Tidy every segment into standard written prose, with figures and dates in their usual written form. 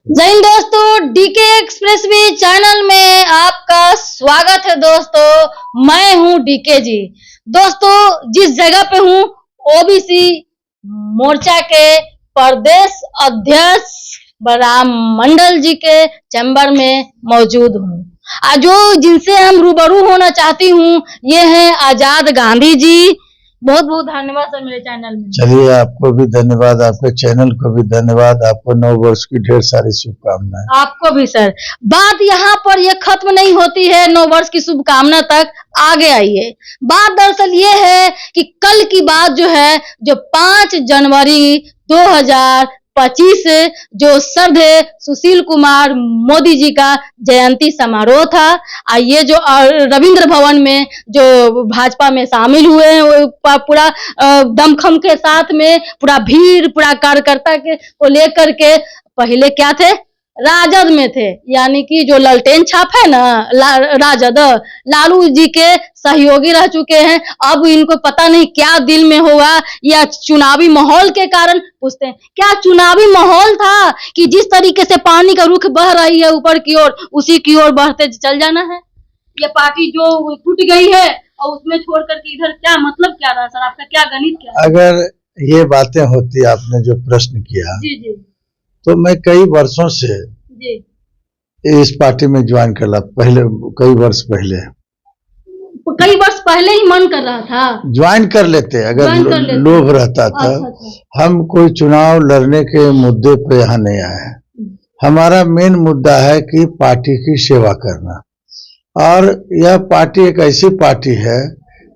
जय हिंद दोस्तों, DK express भी चैनल में आपका स्वागत है। दोस्तों मैं हूं डीके जी। दोस्तों जिस जगह पे हूं ओबीसी मोर्चा के प्रदेश अध्यक्ष बलराम मंडल जी के चैम्बर में मौजूद हूं। आज जो जिनसे हम रूबरू होना चाहती हूं ये है आजाद गांधी जी। बहुत बहुत धन्यवाद सर मेरे चैनल में। चलिए आपको भी धन्यवाद, आपके चैनल को भी धन्यवाद, आपको नव वर्ष की ढेर सारी शुभकामनाएं। आपको भी सर। बात यहाँ पर ये खत्म नहीं होती है नव वर्ष की शुभकामना तक, आगे आइए। बात दरअसल ये है कि कल की बात जो है, जो 5 जनवरी 2025 जो श्रद्धेय सुशील कुमार मोदी जी का जयंती समारोह था। ये जो रविंद्र भवन में जो भाजपा में शामिल हुए हैं पूरा दमखम के साथ में, पूरा भीड़, पूरा कार्यकर्ता के को लेकर के पहले क्या थे, राजद में थे, यानी कि जो ललटेन छाप है ना राजद, लालू जी के सहयोगी रह चुके हैं। अब इनको पता नहीं क्या दिल में होगा, या चुनावी माहौल के कारण पूछते हैं क्या चुनावी माहौल था कि जिस तरीके से पानी का रुख बह रही है ऊपर की ओर, उसी की ओर बहते चल जाना है। ये पार्टी जो टूट गई है और उसमें छोड़ करके इधर क्या मतलब क्या रहा सर, आपका क्या गणित क्या है? अगर ये बातें होती, आपने जो प्रश्न किया, जी जी, तो मैं कई वर्षों से जी इस पार्टी में ज्वाइन कर ला, पहले कई वर्ष पहले, कई वर्ष पहले ही मन कर रहा था ज्वाइन कर लेते अगर लोभ रहता था। अच्छा। हम कोई चुनाव लड़ने के मुद्दे पे यहाँ नहीं आए हैं। हमारा मेन मुद्दा है कि पार्टी की सेवा करना, और यह पार्टी एक ऐसी पार्टी है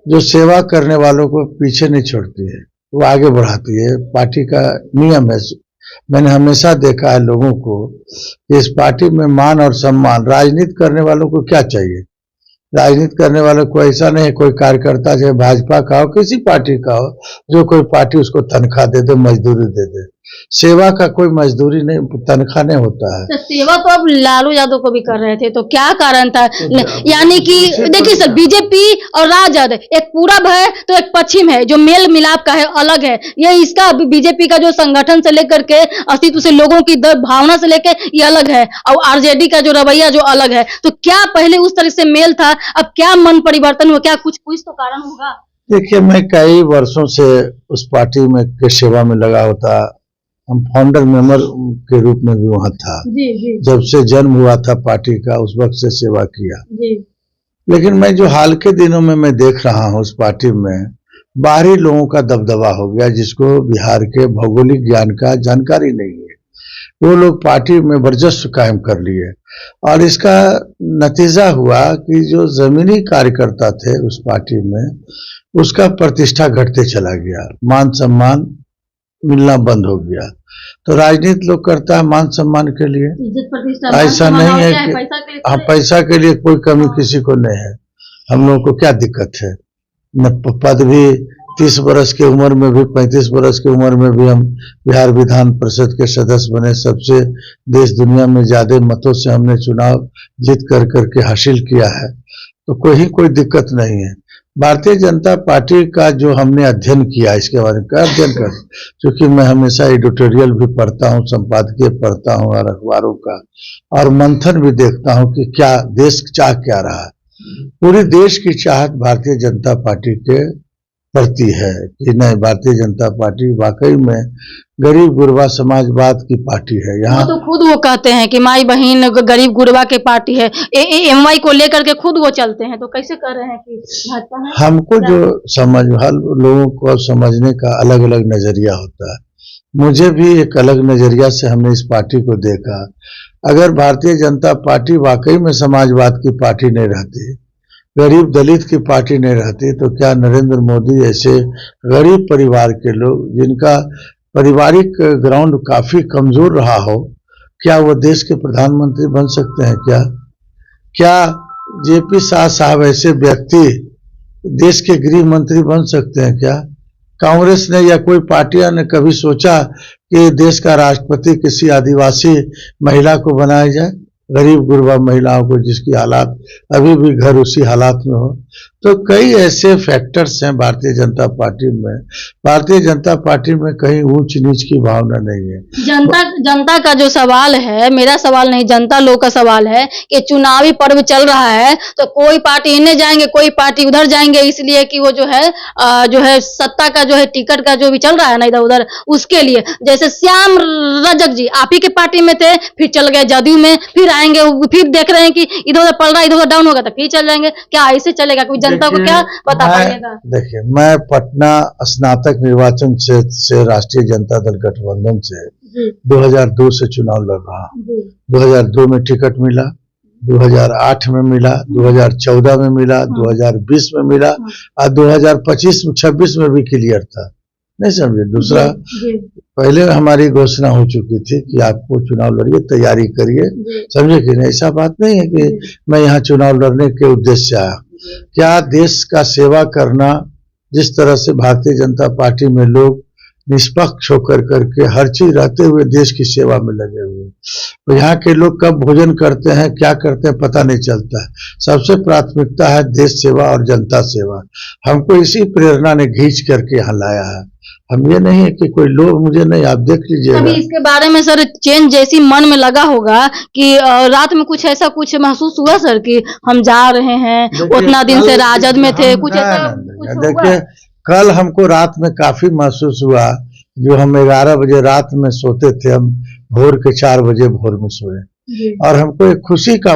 जो सेवा करने वालों को पीछे नहीं छोड़ती है, वो आगे बढ़ाती है। पार्टी का नियम है। मैंने हमेशा देखा है लोगों को, इस पार्टी में मान और सम्मान। राजनीति करने वालों को क्या चाहिए? राजनीति करने वालों को ऐसा नहीं है, कोई कार्यकर्ता चाहे भाजपा का हो, किसी पार्टी का हो, जो कोई पार्टी उसको तनख्वाह दे दे, मजदूरी दे दे। सेवा का कोई मजदूरी नहीं, तनख्वाह नहीं होता है। तो सेवा तो अब लालू यादव को भी कर रहे थे, तो क्या कारण था? यानी कि देखिए सर, बीजेपी और राजद एक पूरब है तो एक पश्चिम है, जो मेल मिलाप का है, अलग है। ये इसका बीजेपी का जो संगठन से लेकर के अस्तित्व से, लोगों की भावना से लेकर ये अलग है, और आरजेडी का जो रवैया जो अलग है। तो क्या पहले उस तरह से मेल था, अब क्या मन परिवर्तन हुआ? क्या कुछ तो कारण होगा? देखिए, मैं कई वर्षों से उस पार्टी में के सेवा में लगा होता। हम फाउंडर मेंबर के रूप में भी वहाँ था। जी। जब से जन्म हुआ था पार्टी का, उस वक्त से सेवा किया जी। लेकिन मैं जो हाल के दिनों में मैं देख रहा हूँ, उस पार्टी में बाहरी लोगों का दबदबा हो गया, जिसको बिहार के भौगोलिक ज्ञान का जानकारी नहीं है। वो लोग पार्टी में वर्चस्व कायम कर लिए, और इसका नतीजा हुआ कि जो जमीनी कार्यकर्ता थे उस पार्टी में, उसका प्रतिष्ठा घटते चला गया, मान सम्मान मिलना बंद हो गया। तो राजनीति लोग करता है मान सम्मान के लिए, ऐसा नहीं है कि हाँ, पैसा के लिए कोई कमी किसी को नहीं है। हम लोगों को क्या दिक्कत है? न पद भी 30 वर्ष की उम्र में भी, 35 वर्ष की उम्र में भी हम बिहार विधान परिषद के सदस्य बने। सबसे देश दुनिया में ज्यादा मतों से हमने चुनाव जीत कर करके हासिल किया है, तो कोई दिक्कत नहीं है। भारतीय जनता पार्टी का जो हमने अध्ययन किया, इसके बारे में क्या अध्ययन कर, क्योंकि मैं हमेशा एडिटोरियल भी पढ़ता हूँ, संपादकीय पढ़ता हूँ और अखबारों का, और मंथन भी देखता हूँ कि क्या देश चाह क्या रहा है। पूरे देश की चाहत भारतीय जनता पार्टी के प्रति है कि नहीं, भारतीय जनता पार्टी वाकई में गरीब गुरबा समाजवाद की पार्टी है। यहाँ तो खुद वो कहते हैं कि माई बहन गरीब गुरबा की पार्टी है, एमवाई को लेकर के खुद वो चलते हैं, तो कैसे कर रहे हैं कि भाजपा है? हमको जो लोगों को समझने का अलग अलग नजरिया होता है। मुझे भी एक अलग नजरिया से हमने इस पार्टी को देखा। अगर भारतीय जनता पार्टी वाकई में समाजवाद की पार्टी नहीं रहती, गरीब दलित की पार्टी नहीं रहती, तो क्या नरेंद्र मोदी ऐसे गरीब परिवार के लोग, जिनका पारिवारिक ग्राउंड काफी कमजोर रहा हो, क्या वो देश के प्रधानमंत्री बन सकते हैं? क्या जेपी शाह साहब ऐसे व्यक्ति देश के गृह मंत्री बन सकते हैं? क्या कांग्रेस ने या कोई पार्टियां ने कभी सोचा कि देश का राष्ट्रपति किसी आदिवासी महिला को बनाया जाए? गरीब गुरबा महिलाओं को, जिसकी हालात अभी भी घर उसी हालात में हो। तो कई ऐसे फैक्टर्स हैं भारतीय जनता पार्टी में। भारतीय जनता पार्टी में कहीं ऊंच नीच की भावना नहीं है। जनता का जो सवाल है, मेरा सवाल नहीं, जनता लोग का सवाल है कि चुनावी पर्व चल रहा है तो कोई पार्टी इन्हें जाएंगे, कोई पार्टी उधर जाएंगे, इसलिए कि वो जो है सत्ता का जो है टिकट का जो भी चल रहा है ना इधर उधर, उसके लिए। जैसे श्याम रजक जी आप ही के पार्टी में थे, फिर चल गए जदयू में, फिर आएंगे, फिर देख रहे हैं कि इधर उधर पड़ रहा है, इधर उधर डाउन होगा तो फिर चल जाएंगे। क्या ऐसे चलेगा? कोई जनता को क्या बता पाइएगा? देखिए, मैं पटना स्नातक निर्वाचन क्षेत्र से राष्ट्रीय जनता दल गठबंधन से 2002 से चुनाव लड़ रहा हूँ। 2002 में टिकट मिला, 2008 में मिला, 2014 में मिला, 2020 में मिला और 2025-26 में भी क्लियर था। नहीं समझे? दूसरा, पहले हमारी घोषणा हो चुकी थी कि आपको चुनाव लड़िए, तैयारी करिए, समझे कि नहीं? ऐसा बात नहीं है कि मैं यहाँ चुनाव लड़ने के उद्देश्य से आया। क्या देश का सेवा करना, जिस तरह से भारतीय जनता पार्टी में लोग निष्पक्ष होकर करके हर चीज रहते हुए देश की सेवा में लगे हुए, तो यहाँ के लोग कब भोजन करते हैं, क्या करते हैं, पता नहीं चलता है। सबसे प्राथमिकता है देश सेवा और जनता सेवा। हमको इसी प्रेरणा ने खींच करके यहाँ लाया है। हम ये नहीं है कि कोई लोग, मुझे नहीं, आप देख लीजिएगा। अभी इसके बारे में सर चेंज जैसी मन में लगा होगा कि रात में कुछ ऐसा कुछ महसूस हुआ सर कि हम जा रहे हैं, उतना दिन से राजद में थे, कुछ ऐसा कुछ देखिए, कल हमको रात में काफी महसूस हुआ। जो हम 11 बजे रात में सोते थे, हम भोर के 4 बजे भोर में सोए और हमको एक खुशी का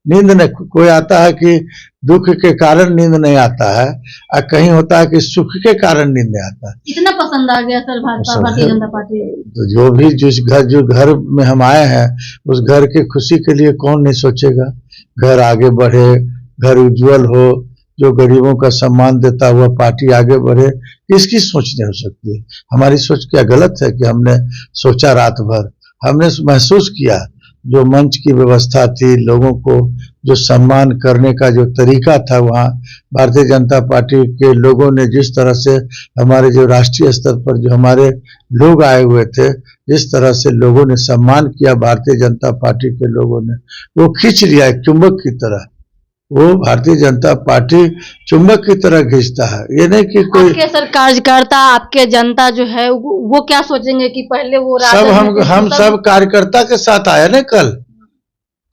नींद नहीं। कोई आता है कि दुख के कारण नींद नहीं आता है और कहीं होता है कि सुख के कारण नींद नहीं आता है। इतना पसंद आ गया सर भाजपा, भारतीय जनता पार्टी। तो जो भी जो घर में हम आए हैं, उस घर की खुशी के लिए कौन नहीं सोचेगा? घर आगे बढ़े, घर उज्जवल हो, जो गरीबों का सम्मान देता हुआ पार्टी आगे बढ़े, किसकी सोच नहीं हो सकती है? हमारी सोच क्या गलत है कि हमने सोचा रात भर? हमने महसूस किया, जो मंच की व्यवस्था थी, लोगों को जो सम्मान करने का जो तरीका था, वहाँ भारतीय जनता पार्टी के लोगों ने जिस तरह से हमारे जो राष्ट्रीय स्तर पर जो हमारे लोग आए हुए थे, जिस तरह से लोगों ने सम्मान किया भारतीय जनता पार्टी के लोगों ने, वो खींच लिया एक चुंबक की तरह। वो भारतीय जनता पार्टी चुंबक की तरह खींचता है। ये नहीं कि कोई आपके सर कार्यकर्ता, आपके जनता जो है वो क्या सोचेंगे कि पहले वो सब हम सब कार्यकर्ता के साथ आए ना।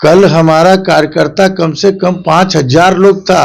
कल हमारा कार्यकर्ता कम से कम 5000 लोग था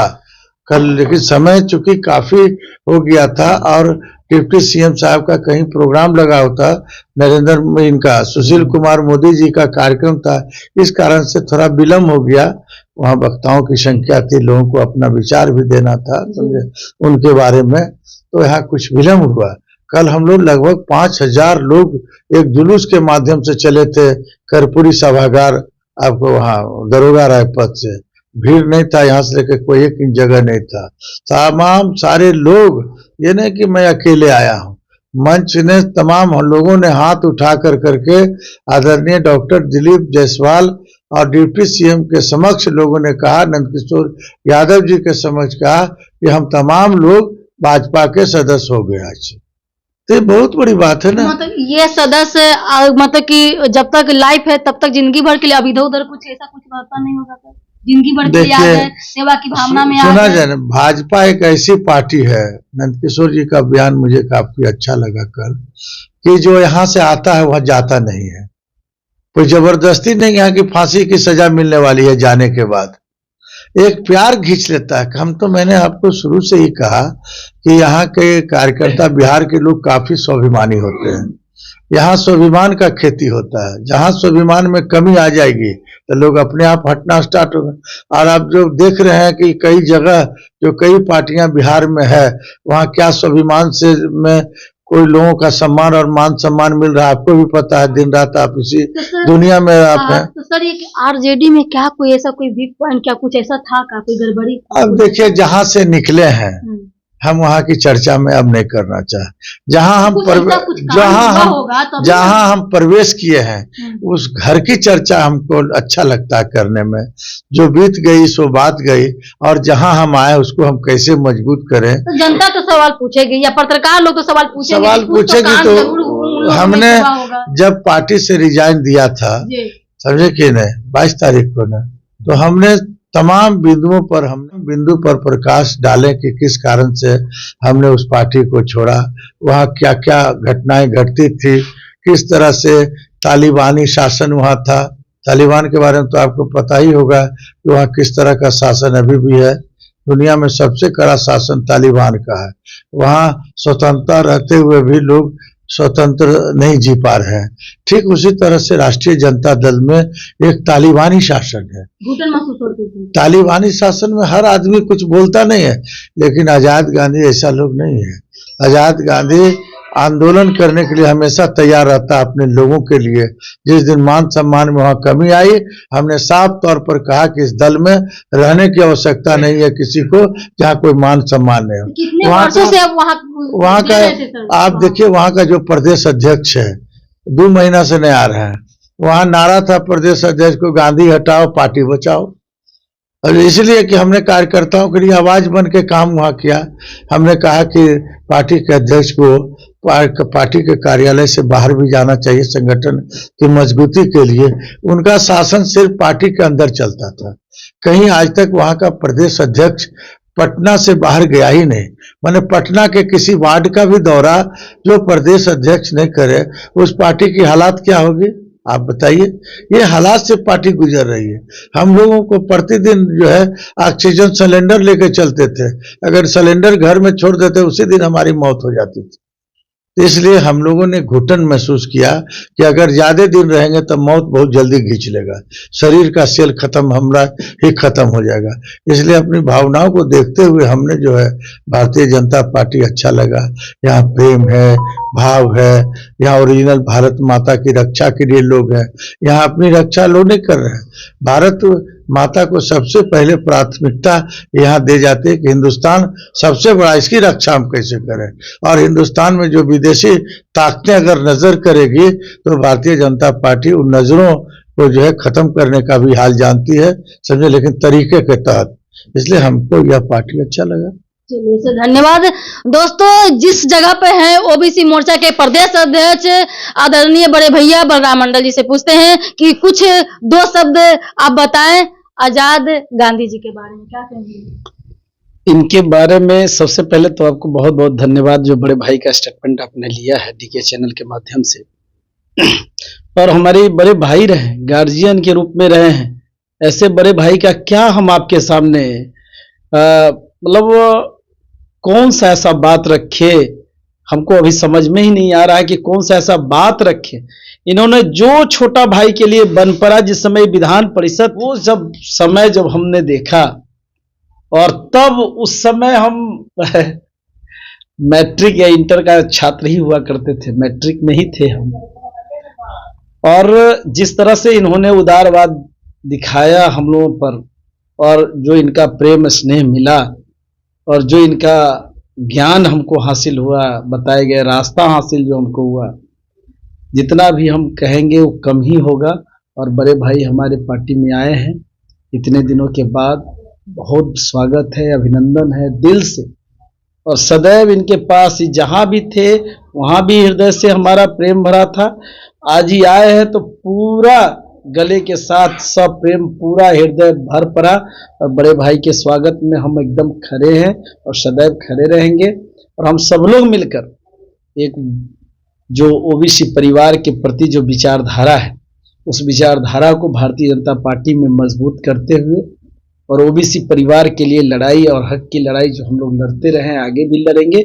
कल, लेकिन समय चूंकि काफी हो गया था और डिप्टी सीएम साहब का कहीं प्रोग्राम लगा होता, नरेंद्र इनका सुशील कुमार मोदी जी का कार्यक्रम था, इस कारण से थोड़ा विलम्ब हो गया। वहाँ वक्ताओं की संख्या थी, लोगों को अपना विचार भी देना था, समझे, उनके बारे में, तो यहाँ कुछ विलम्ब हुआ। कल हम लोग लगभग 5000 लोग एक जुलूस के माध्यम से चले थे कर्पूरी सभागार, आपको वहाँ दरोगा राय पद से। भीड़ नहीं था, यहाँ से लेकर कोई एक जगह नहीं था, तमाम सारे लोग। ये नहीं कि मैं अकेले आया हूँ, मंच ने तमाम लोगों ने हाथ उठा कर करके आदरणीय डॉक्टर दिलीप जायसवाल और डिप्टी सीएम के समक्ष लोगों ने कहा, नंदकिशोर यादव जी के समक्ष कहा कि हम तमाम लोग भाजपा के सदस्य हो गए आज। तो ये बहुत बड़ी बात है ना। मतलब ये सदस्य मतलब कि जब तक लाइफ है तब तक जिंदगी भर के लिए, अब इधर उधर कुछ ऐसा कुछ रहता नहीं होगा सर, जिंदगी भर के लिए आ गए, सेवा की भावना में सुना जाए, भाजपा एक ऐसी पार्टी है, नंदकिशोर जी का बयान मुझे काफी अच्छा लगा कल, कि जो यहाँ से आता है वह जाता नहीं है। कोई जबरदस्ती नहीं यहाँ की फांसी की सजा मिलने वाली है जाने के बाद, एक प्यार खींच लेता है। हम तो, मैंने आपको शुरू से ही कहा कि यहाँ के कार्यकर्ता, बिहार के लोग काफी स्वाभिमानी होते हैं। यहाँ स्वाभिमान का खेती होता है, जहाँ स्वाभिमान में कमी आ जाएगी तो लोग अपने आप हटना स्टार्ट होगा। और आप जो देख रहे हैं कि कई जगह जो कई पार्टियां बिहार में है, वहाँ क्या स्वाभिमान से में कोई लोगों का सम्मान और मान सम्मान मिल रहा है, आपको भी पता है, दिन रात आप इसी दुनिया में आप हैं। तो सर, ये आरजेडी में क्या कोई ऐसा कोई वीक पॉइंट, क्या कुछ ऐसा था, क्या कोई गड़बड़ी? अब देखिए, जहाँ से निकले हैं हम वहाँ की चर्चा में अब नहीं करना चाहे। जहाँ हम प्रवेश किए हैं उस घर की चर्चा हमको अच्छा लगता है करने में। जो बीत गई सो बात गई, और जहाँ हम आए उसको हम कैसे मजबूत करें। तो जनता तो सवाल पूछेगी, या पत्रकार लोग तो सवाल पूछेगी, तो हमने जब पार्टी से रिजाइन दिया था, समझे कि नहीं, 22 तारीख को ना, तो हमने तमाम बिंदु पर प्रकाश डालें कि किस कारण से हमने उस पार्टी को छोड़ा, वहाँ क्या क्या घटनाएं घटती थी, किस तरह से तालिबानी शासन वहाँ था। तालिबान के बारे में तो आपको पता ही होगा कि वहाँ किस तरह का शासन अभी भी है। दुनिया में सबसे कड़ा शासन तालिबान का है। वहाँ स्वतंत्रता रहते हुए भी लोग स्वतंत्र नहीं जी पा रहे हैं। ठीक उसी तरह से राष्ट्रीय जनता दल में एक तालिबानी शासन है। घुटन महसूस होती थी। तालिबानी शासन में हर आदमी कुछ बोलता नहीं है, लेकिन आजाद गांधी ऐसा लोग नहीं है। आजाद गांधी आंदोलन करने के लिए हमेशा तैयार रहता है अपने लोगों के लिए। जिस दिन मान सम्मान में वहां कमी आई, हमने साफ तौर पर कहा कि इस दल में रहने की आवश्यकता नहीं है किसी को जहां कोई मान सम्मान नहीं हो। कितने वर्षों से अब वहां का आप देखिए, वहां का जो प्रदेश अध्यक्ष है 2 महीना से नहीं आ रहा है। वहां नारा था प्रदेश अध्यक्ष को, गांधी हटाओ पार्टी बचाओ। और इसलिए कि हमने कार्यकर्ताओं के लिए आवाज बन के काम वहां किया। हमने कहा कि पार्टी के अध्यक्ष को पार्टी के कार्यालय से बाहर भी जाना चाहिए संगठन की मजबूती के लिए। उनका शासन सिर्फ पार्टी के अंदर चलता था। कहीं आज तक वहां का प्रदेश अध्यक्ष पटना से बाहर गया ही नहीं। माने पटना के किसी वार्ड का भी दौरा जो प्रदेश अध्यक्ष नहीं करे, उस पार्टी की हालात क्या होगी आप बताइए। ये हालात से पार्टी गुजर रही है। हम लोगों को प्रतिदिन जो है ऑक्सीजन सिलेंडर लेके चलते थे। अगर सिलेंडर घर में छोड़ देते उसी दिन हमारी मौत हो जाती थी। इसलिए हम लोगों ने घुटन महसूस किया कि अगर ज्यादा दिन रहेंगे तो मौत बहुत जल्दी खींच लेगा, शरीर का सेल खत्म हमारा ही खत्म हो जाएगा। इसलिए अपनी भावनाओं को देखते हुए हमने जो है भारतीय जनता पार्टी अच्छा लगा। यहाँ प्रेम है, भाव है, यहाँ ओरिजिनल भारत माता की रक्षा के लिए लोग हैं। यहाँ अपनी रक्षा लोग नहीं कर रहे हैं। भारत माता को सबसे पहले प्राथमिकता यहाँ दे जाती है कि हिंदुस्तान सबसे बड़ा, इसकी रक्षा हम कैसे करें। और हिंदुस्तान में जो विदेशी ताकतें अगर नजर करेगी तो भारतीय जनता पार्टी उन नजरों को जो है खत्म करने का भी हाल जानती है, समझे, लेकिन तरीके के तहत। इसलिए हमको यह पार्टी अच्छा लगा। चलिए सर, धन्यवाद। दोस्तों, जिस जगह पे हैं ओबीसी मोर्चा के प्रदेश अध्यक्ष आदरणीय बड़े भैया बलराम मंडल जी से पूछते हैं कि कुछ 2 शब्द आप बताएं आजाद गांधी जी के बारे में, क्या कहेंगे? इनके बारे में सबसे पहले तो आपको बहुत बहुत धन्यवाद, जो बड़े भाई का स्टेटमेंट आपने लिया है डीके चैनल के माध्यम से। और हमारे बड़े भाई रहे, गार्जियन के रूप में रहे हैं। ऐसे बड़े भाई का क्या हम आपके सामने मतलब कौन सा ऐसा बात रखे, हमको अभी समझ में ही नहीं आ रहा है कि कौन सा ऐसा बात रखे। इन्होंने जो छोटा भाई के लिए बन पड़ा जिस समय विधान परिषद, वो जब हमने देखा, और तब उस समय हम मैट्रिक या इंटर का छात्र ही हुआ करते थे, मैट्रिक में ही थे हम। और जिस तरह से इन्होंने उदारवाद दिखाया हम लोगों पर, और जो इनका प्रेम स्नेह मिला, और जो इनका ज्ञान हमको हासिल हुआ, बताए गए रास्ता हासिल जो हमको हुआ, जितना भी हम कहेंगे वो कम ही होगा। और बड़े भाई हमारे पार्टी में आए हैं इतने दिनों के बाद, बहुत स्वागत है, अभिनंदन है दिल से। और सदैव इनके पास ही जहां भी थे वहां भी हृदय से हमारा प्रेम भरा था। आज ही आए हैं तो पूरा गले के साथ सब प्रेम, पूरा हृदय भर पड़ा। और बड़े भाई के स्वागत में हम एकदम खड़े हैं और सदैव खड़े रहेंगे। और हम सब लोग मिलकर एक जो ओबीसी परिवार के प्रति जो विचारधारा है, उस विचारधारा को भारतीय जनता पार्टी में मजबूत करते हुए, और ओबीसी परिवार के लिए लड़ाई और हक की लड़ाई जो हम लोग लड़ते रहे, आगे भी लड़ेंगे।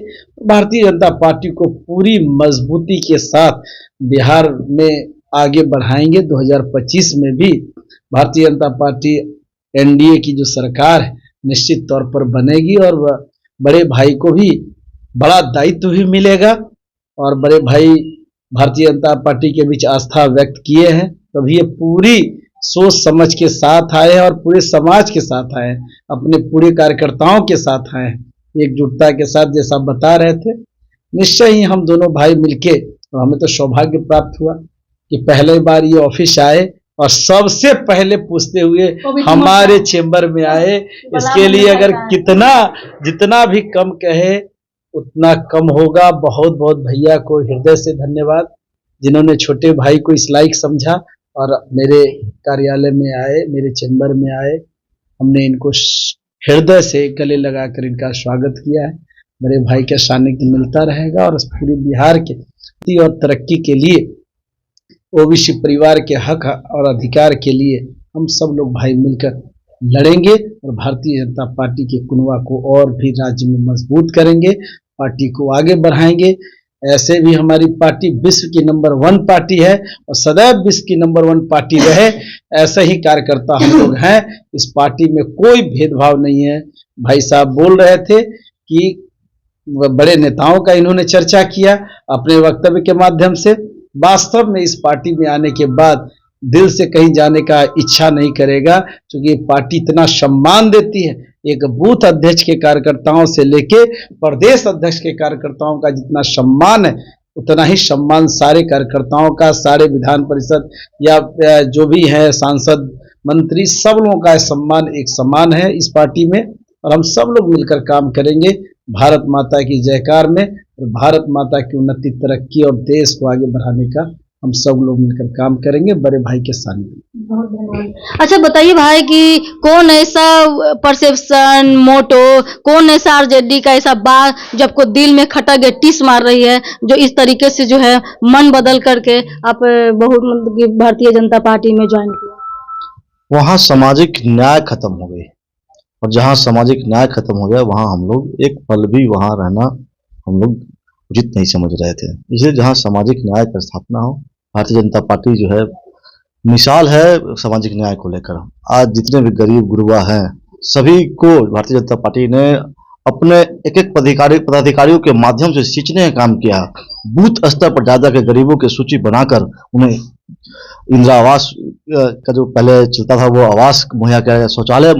भारतीय जनता पार्टी को पूरी मजबूती के साथ बिहार में आगे बढ़ाएंगे। 2025 में भी भारतीय जनता पार्टी एनडीए की जो सरकार है निश्चित तौर पर बनेगी, और बड़े भाई को भी बड़ा दायित्व भी मिलेगा। और बड़े भाई भारतीय जनता पार्टी के बीच आस्था व्यक्त किए हैं, तभी ये पूरी सोच समझ के साथ आए हैं और पूरे समाज के साथ आए हैं, अपने पूरे कार्यकर्ताओं के साथ आए हैं, एकजुटता के साथ। जैसा बता रहे थे, निश्चय ही हम दोनों भाई मिलके, और हमें तो सौभाग्य प्राप्त हुआ कि पहले बार ये ऑफिस आए और सबसे पहले पूछते हुए हमारे चेंबर में आए। इसके लिए अगर जितना भी कम कहे उतना कम होगा। बहुत बहुत भैया को हृदय से धन्यवाद, जिन्होंने छोटे भाई को इस लायक समझा और मेरे कार्यालय में आए, मेरे चेंबर में आए, हमने इनको हृदय से गले लगाकर इनका स्वागत किया है। मेरे भाई का सानिध्य मिलता रहेगा और पूरे बिहार के उन्नति और तरक्की के लिए, ओबीसी परिवार के हक और अधिकार के लिए हम सब लोग भाई मिलकर लड़ेंगे और भारतीय जनता पार्टी के कुनवा को और भी राज्य में मजबूत करेंगे, पार्टी को आगे बढ़ाएंगे। ऐसे भी हमारी पार्टी विश्व की नंबर 1 पार्टी है और सदैव विश्व की नंबर 1 पार्टी रहे, ऐसे ही कार्यकर्ता हम लोग हैं। इस पार्टी में कोई भेदभाव नहीं है। भाई साहब बोल रहे थे कि बड़े नेताओं का इन्होंने चर्चा किया अपने वक्तव्य के माध्यम से। वास्तव में इस पार्टी में आने के बाद दिल से कहीं जाने का इच्छा नहीं करेगा, क्योंकि ये पार्टी इतना सम्मान देती है। एक बूथ अध्यक्ष के कार्यकर्ताओं से लेके प्रदेश अध्यक्ष के कार्यकर्ताओं का जितना सम्मान है, उतना ही सम्मान सारे कार्यकर्ताओं का, सारे विधान परिषद या जो भी है सांसद मंत्री, सब लोगों का सम्मान एक समान है इस पार्टी में। और हम सब लोग मिलकर काम करेंगे भारत माता की जयकार में, और भारत माता की उन्नति, तरक्की और देश को आगे बढ़ाने का हम सब लोग मिलकर काम करेंगे बड़े भाई के सानिध्य में। बहुत धन्यवाद। अच्छा बताइए भाई कि कौन ऐसा परसेप्शन मोटो, कौन ऐसा आरजेडी का ऐसा बात जो आपको दिल में खटक के टिस मार रही है, जो इस तरीके से जो है मन बदल करके आप बहुत मतलब कि भारतीय जनता पार्टी में ज्वाइन किया? वहाँ सामाजिक न्याय खत्म हो गई, और जहाँ सामाजिक न्याय खत्म हो गया वहाँ हम लोग एक पल भी वहाँ रहना हम लोग उचित नहीं समझ रहे थे। इसलिए जहाँ सामाजिक न्याय की स्थापना हो, भारतीय जनता पार्टी जो है मिसाल है सामाजिक न्याय को लेकर। आज जितने भी गरीब गुरबा हैं सभी को भारतीय जनता पार्टी ने अपने एक एक पदाधिकारियों के माध्यम से सींचने का काम किया। बूथ स्तर पर ज्यादा के गरीबों की सूची बनाकर उन्हें इंदिरा आवास का जो पहले चलता था वो आवास मुहैया कराया गया, शौचालय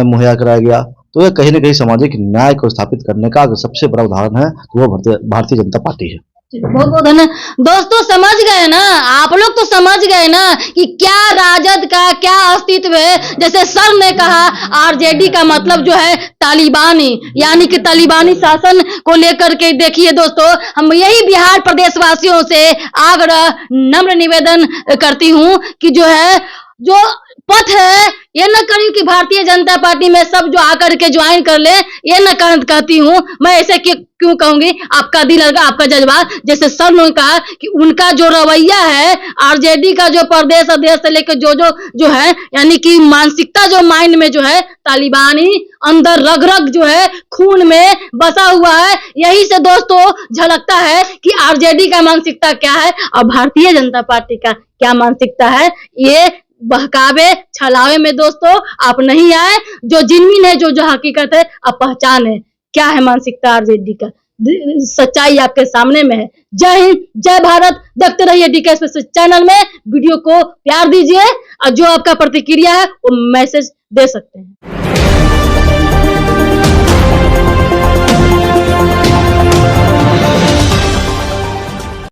मुहैया कराया गया। तो ये कहीं न कहीं सामाजिक न्याय को स्थापित करने का अगर सबसे बड़ा उदाहरण है तो वो भारतीय जनता पार्टी है। बहुत बहुत धन्यवाद। दोस्तों समझ गए ना, आप लोग तो समझ गए ना कि क्या राजद का क्या अस्तित्व है। जैसे सर ने कहा आरजेडी का मतलब जो है तालिबानी, यानी कि तालिबानी शासन को लेकर के देखिए दोस्तों, हम यही बिहार प्रदेश वासियों से आग्रह नम्र निवेदन करती हूँ कि जो है जो पथ है ये न करी कि भारतीय जनता पार्टी में सब जो आकर के ज्वाइन कर ले, ये न कहती हूँ मैं। ऐसे क्यों कहूंगी, आपका दिल होगा, आपका जज्बा। जैसे सर ने कहा कि उनका जो रवैया है आरजेडी का, जो प्रदेश अध्यक्ष से लेकर जो है, यानी कि मानसिकता जो माइंड में जो है तालिबानी अंदर रग रग जो है खून में बसा हुआ है। यही से दोस्तों झलकता है कि आरजेडी का मानसिकता क्या है और भारतीय जनता पार्टी का क्या मानसिकता है। ये बहकावे छलावे में दोस्तों आप नहीं आए। जो जिनमीन है, जो हकीकत है आप पहचान है क्या है मानसिकता आरजेडी का। सच्चाई आपके सामने में है। जय हिंद, जय भारत। देखते रहिए डीके स्पेशल चैनल में। वीडियो को प्यार दीजिए और जो आपका प्रतिक्रिया है वो मैसेज दे सकते हैं।